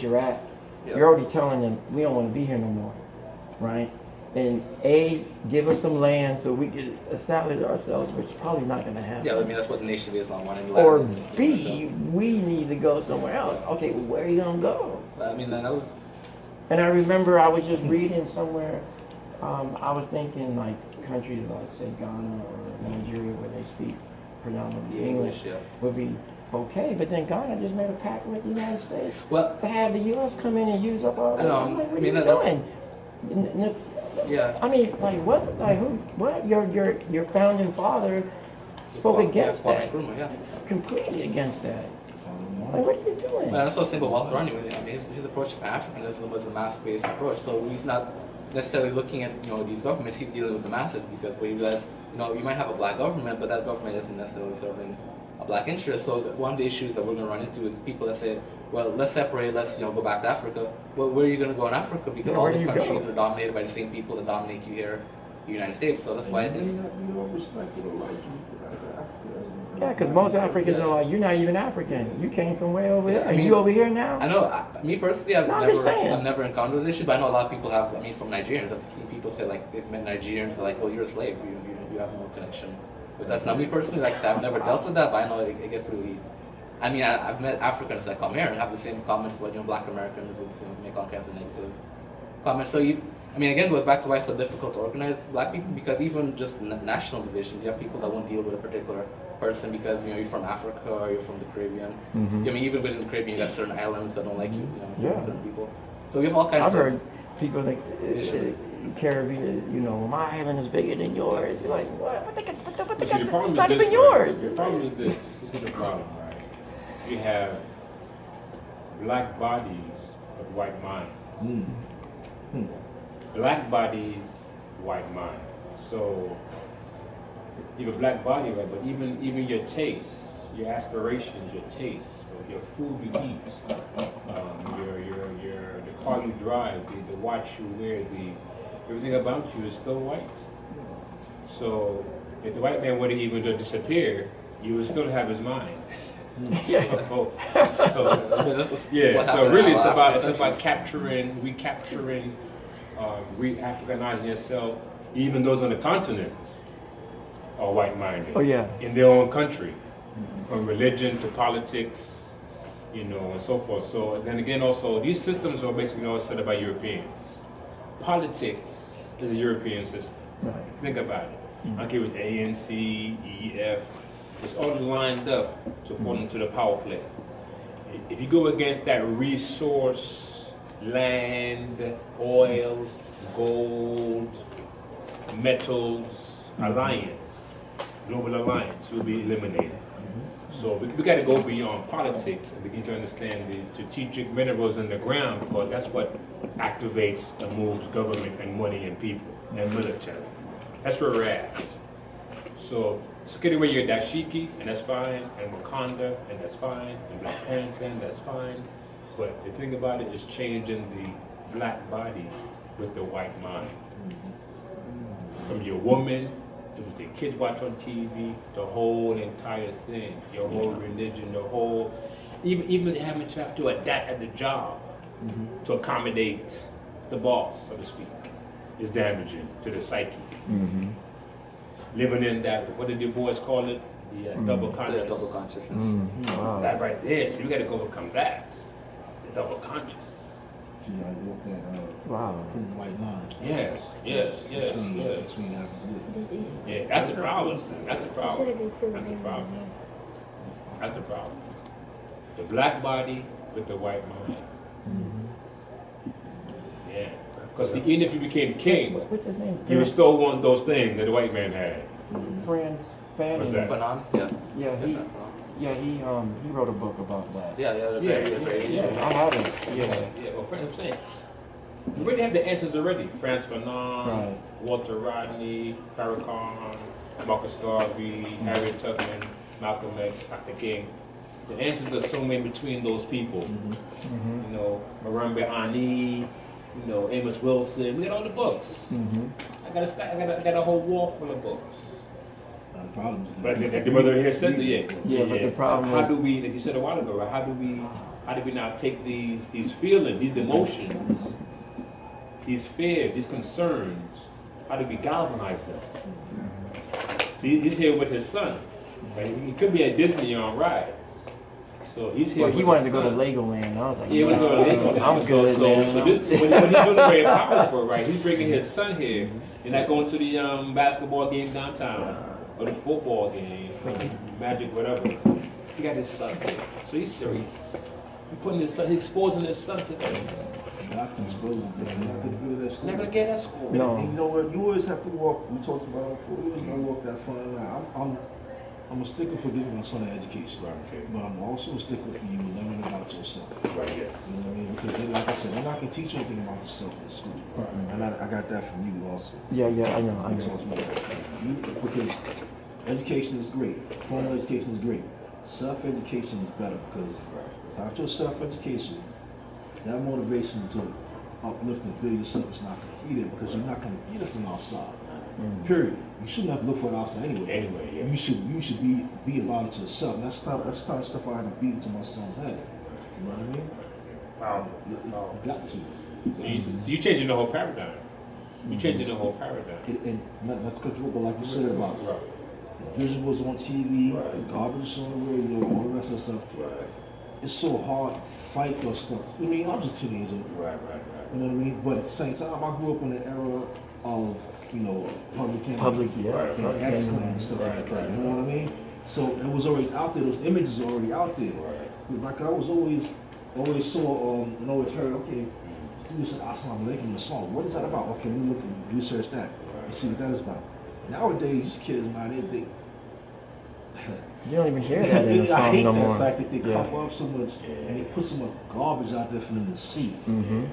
you're at, you're already telling them we don't want to be here no more, right? And A, give us some land so we can establish ourselves, which is probably not going to happen. Yeah, I mean that's what the Nation of Islam wanted. Or B, we need to go somewhere else. Okay, well, where are you going to go? I mean that was. And I remember I was just reading somewhere, I was thinking like countries like say Ghana or Nigeria where they speak predominantly English would be okay, but then Ghana just made a pact with the United States to have the U.S. come in and use up all the land. Like, what are you doing? Yeah. I mean, like what? Like who? What? Your founding father spoke against that. Completely against that. Like, what are you doing? Well, that's what I was saying about Walter anyway. I mean, his approach to Pan-Africanism was a mass-based approach. So he's not necessarily looking at these governments. He's dealing with the masses because when you realize you might have a black government, but that government isn't necessarily serving a black interest. So one of the issues that we're going to run into is people that say, well, let's separate, let's go back to Africa. Well, where are you going to go in Africa? Because all these countries are dominated by the same people that dominate you here in the United States. So that's why I think. Yeah, because most Africans are like, you're not even African. You came from way over there. I mean, you over here now? I know. Me personally, I've never encountered this issue, but I know a lot of people have. I mean, from Nigerians, I've seen people say like they've met Nigerians like, well, you're a slave. You have no connection. But that's not me personally. Like I've never dealt with that, but I know it gets really. I mean, I've met Africans that come here and have the same comments about black Americans would make all kinds of negative comments. So I mean, again, it goes back to why it's so difficult to organize black people because even just national divisions, you have people that won't deal with a particular person because you're from Africa or you're from the Caribbean. I mean, even within the Caribbean, you have certain islands that don't like you. Certain people. So we have all kinds of. I've heard people like Caribbean. My island is bigger than yours. You're like, what? It's not even yours. The problem is this. This is the problem, right? You have black bodies of white minds. Black bodies, white mind. So you have a black body, right? But even your tastes, your aspirations, your tastes, your food you eat, the car you drive, the watch you wear, everything about you is still white. So if the white man were to even disappear, you would still have his mind. So really it's about recapturing, re-Africanizing yourself. Even those on the continent are white-minded in their own country, from religion to politics, and so forth. So then again, also these systems are basically all set up by Europeans. Politics is a European system. Right. Think about it. Okay, with ANC, EF. It's all lined up to fall into the power play. If you go against that resource, land, oil, gold, metals alliance, global alliance, you'll be eliminated. So we got to go beyond politics and begin to understand the strategic minerals in the ground because that's what activates and moves government and money and people and military. That's where we're at. So get away your dashiki, and that's fine, and Wakanda, and that's fine, and Black Panther, and that's fine. But the thing about it is changing the black body with the white mind. From your woman, to the kids watch on TV, the whole entire thing, your whole religion, the whole, even having to have to adapt at the job to accommodate the boss, so to speak, is damaging to the psyche. Living in that, what did your boys call it? The double conscious. Yeah, double consciousness. Wow. That right there. So you got to go overcome that. The double conscious. Wow. White line. Yes. Between yeah, that's the problem. That's the problem. That's the problem. The black body with the white mind. Yeah. Because even if you became king, what's his name? You would still want those things that the white man had. Frantz Fanon. What's that? Fanon? Yeah, he wrote a book about that. Yeah, I have it. Yeah. Well, I'm saying, we already have the answers already. Frantz Fanon, Walter Rodney, Farrakhan, Marcus Garvey, Harriet Tubman, Malcolm X, Dr. King. The answers are somewhere in between those people. Marambe Ani, Amos Wilson. We got all the books. I got a whole wall full of books. But the brother here said that, but the problem how do we, like you said a while ago, right? How do we How do we now take these feelings, these emotions, these fears, these concerns, how do we galvanize them? See, he's here with his son. Right? He could be at Disney on rides. So he's here. Well, he wanted to go to Legoland. I was like, yeah, he was going to Legoland. I'm good, so man. What he's doing is very powerful, right? He's bringing his son here. You're not going to the basketball game downtown or the football game, Magic, whatever. He got his son here. So he's serious. He's putting his son, he's exposing his son to this. Not to expose them, they're not going to do that school. Not going to get at school. No. And you know what? You always have to walk. We talked about it before. You always got to walk that fine line. I'm a stickler for giving my son an education, Right, okay. but I'm also a stickler for you learning about yourself. Right, yeah. You know what I mean? Because they, like I said, they're not going to teach you anything about yourself in school. And I got that from you also. Yeah, I know. Because education is great. Formal education is great. Self-education is better because without your self-education, that motivation to uplift and build yourself is not going to be there because you're not going to get it from outside. Period. You shouldn't have to look for it outside anyway. Anyway, yeah. You should be about it yourself. And that's the type of stuff I had to beat into my son's head. You know what I mean? You got to. So you're changing the whole paradigm. You're changing the whole paradigm. And not to cut you off, but like you said about visuals on TV, garbage on the radio, all the rest of stuff. It's so hard to fight those stuff. I mean, I'm just a teenager. Right. You know what I mean? But at the same time, I grew up in the era of, public enemy and X-Men and stuff like that. You know what I mean? So it was always out there. Those images are already out there. Like I was always saw and always heard, okay, this dude said Assalamu Alaikum in the song. What is that about? Okay, let me look and research that and see what that is about. Nowadays, kids, man, they You don't even hear that in the I song hate no that more. fact that they cover up so much and they put so much garbage out there for them to see.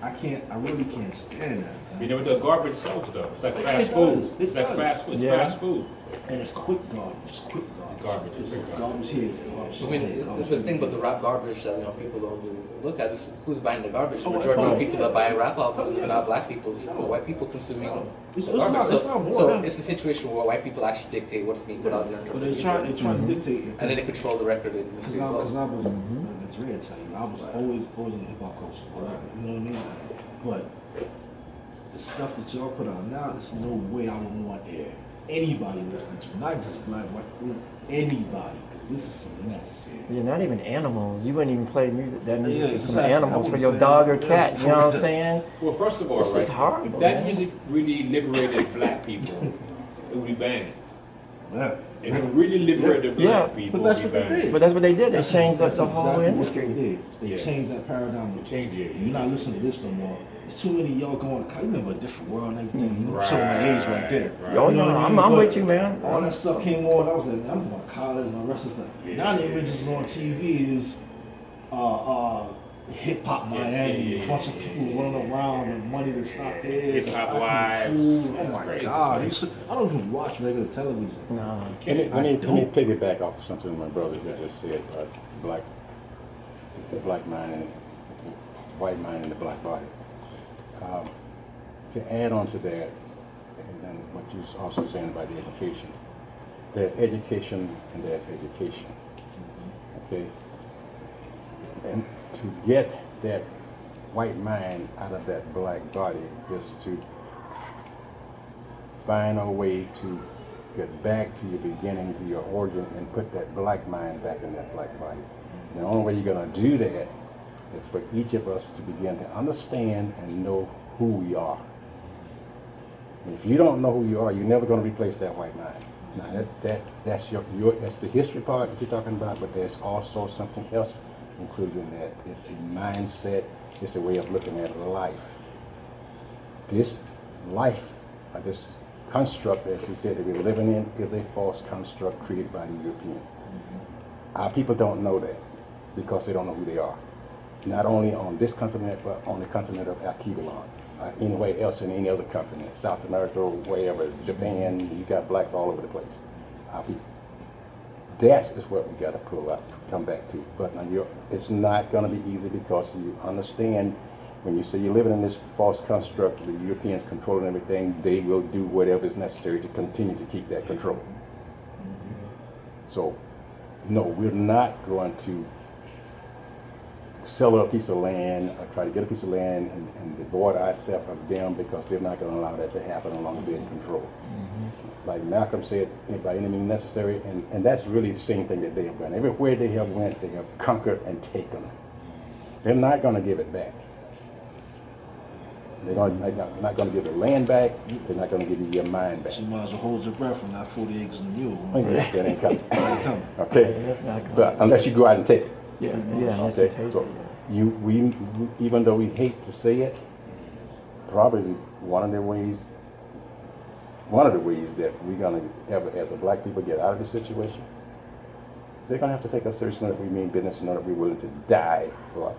I really can't stand that. You know what the garbage sells though? It's like fast It food. does. It's like does. fast food. It's Yeah. fast food. And it's quick garbage. It's quick garbage. Garbage. It's Quick garbage here. It's garbage I mean, there. the thing about the rap garbage that people don't really look at is who's buying the garbage. The Oh, majority of oh, people yeah. that buy rap albums are not black people, it's No. white people consuming It's the not- garbage. it's not more so than- it's a situation where white people actually dictate what's being put out there in But terms they're of music. trying to dictate it. And then they control the record Because industry I as well. was, like Dre tell you, I was always in the hip hop culture. You know what I mean? But the stuff that y'all put out now, there's no way I would want anybody listening to, not just black, white, anybody, because this is some mess. You're not even animals. You wouldn't even play music Yeah, for some exactly. I animals for wouldn't your play dog or that. cat. You know what I'm saying? Well, first of all, This is horrible, if that man. music really liberated black people, it would be banned. Yeah. If it really liberated Yeah. black people, But that's it would what be they banned. did. But that's what they did. They That's changed up that's the whole exactly industry. What they did. They Yeah. changed that paradigm. Changed it, You're not listening to this no more. There's too many of y'all going to you remember a different world and everything. You know, showing my age right there. Right. Oh, You know no, what I I'm mean? But with you, man. All that stuff came on. I was like, I'm going to college and the rest of stuff. Now the images on TV is hip hop Miami, a bunch of people running around with money that's not theirs. Hip-hop acting wives. fool. Oh my Crazy. God! I don't even watch regular television. No. Let me piggyback off something my brothers had just said about the black mind and white mind and the black body. To add on to that, and then what you was also saying about the education, there's education and there's education. Okay, and to get that white mind out of that black body is to find a way to get back to your beginning, to your origin, and put that black mind back in that black body. And the only way you're going to do that is for each of us to begin to understand and know who we are. And if you don't know who you are, you're never going to replace that white mind. Now that's that's the history part that you're talking about, but there's also something else included in that. It's a mindset. It's a way of looking at life. This life, or this construct, as you said, that we're living in, is a false construct created by the Europeans. Our people don't know that because they don't know who they are. Not only on this continent, but on the continent of Akibalon. Anywhere else in any other continent, South America or wherever, Japan, you got blacks all over the place. Our people. That is what we got to pull up, come back to. But now it's not going to be easy because you understand when you say you're living in this false construct, the Europeans controlling everything, they will do whatever is necessary to continue to keep that control. So, no, we're not going to sell a piece of land, or try to get a piece of land and devoid ourselves of them because they're not going to allow that to happen as long as they're in control. Like Malcolm said, by any means necessary, and that's really the same thing that they have done. Everywhere they have went, they have conquered and taken. They're not going to give it back. They're not going to give the land back. They're not going to give you your mind back. So you might as well hold your breath and not 40 acres and a mule. Yeah, that ain't coming. That ain't coming. Okay, That's not coming. but unless you go out and take it. Yeah, unless Okay, you take so it. we even though we hate to say it, probably one of the ways that we're gonna ever, as a black people, get out of this situation, they're gonna have to take us seriously if we mean business and that we're willing to die for